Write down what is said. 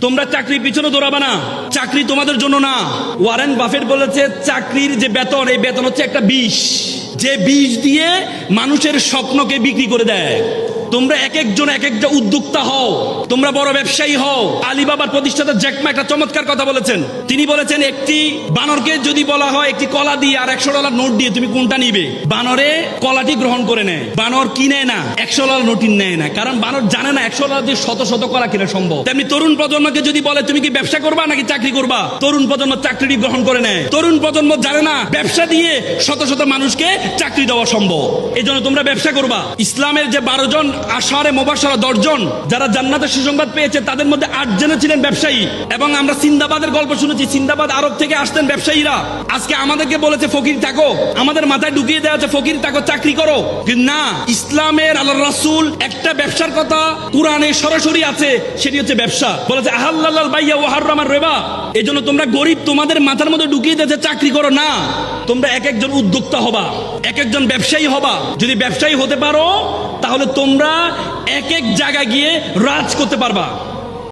তোমরা চাকরির পিছনে দৌড়াবে না, চাকরি তোমাদের জন্য না। ওয়ারেন বাফেট বলেছে চাকরির যে বেতন, এই বেতন হচ্ছে একটা বিষ, যে বিষ দিয়ে মানুষের স্বপ্নকে বিক্রি করে দেয়। তোমরা এক একজন এক একটা উদ্যোক্তা হও, তোমরা বড় ব্যবসায়ী হও। আলিবাবার প্রতিষ্ঠাতা জ্যাক মা একটা চমৎকার কথা বলেছেন। তিনি বলেছেন একটি বানরকে যদি বলা হয় একটি কলা দিয়ে আর $100 নোট দিয়ে তুমি কোনটা নিবে, বানরে কলাটি গ্রহণ করে নেয়। বানর কিনে না, $100 নোটই নেয় না, কারণ বানর জানে না $100 দিয়ে শত শত কলা কিনা সম্ভব। তেমনি তরুণ প্রজন্মকে যদি বলে তুমি কি ব্যবসা করবা নাকি চাকরি করবা, তরুণ প্রজন্ম চাকরিটি গ্রহণ করে নেয়। তরুণ প্রজন্ম জানে না ব্যবসা দিয়ে শত শত মানুষকে চাকরি দেওয়া সম্ভব। এই জন্য তোমরা ব্যবসা করবা। ইসলামের যে 12 জন আশারে মুবাশশারা 10 জন যারা জান্নাতের সুসংবাদ পেয়েছে, তাদের মধ্যে 8 জন ছিলেন ব্যবসায়ী। এবং আমরা সিন্দাবাদের গল্প শুনেছি, সিন্দাবাদ আরব থেকে আসতেন ব্যবসায়ীরা। আজকে আমাদেরকে বলেছে ফকির থাকো, আমাদের মাথায় ঢুকিয়ে দেওয়া আছে ফকির থাকো, চাকরি করো। কিন্তু না, ইসলামের আল্লাহর রাসূল একটা ব্যবসার কথা কুরআনে সরাসরি আছে, সেটি হচ্ছে ব্যবসা। বলেছে আহাল্লাল বাইয়া ওয়া হারামার রিবা। এই জন্য তোমরা গরিব, তোমাদের মাথার মধ্যে ঢুকিয়ে দিয়েছে চাকরি করো না, তোমরা এক একজন উদ্যোক্তা হবা, এক একজন ব্যবসায়ী হবা। যদি ব্যবসায়ী হতে পারো তাহলে তোমরা এক এক জায়গায় গিয়ে রাজ করতে পারবা।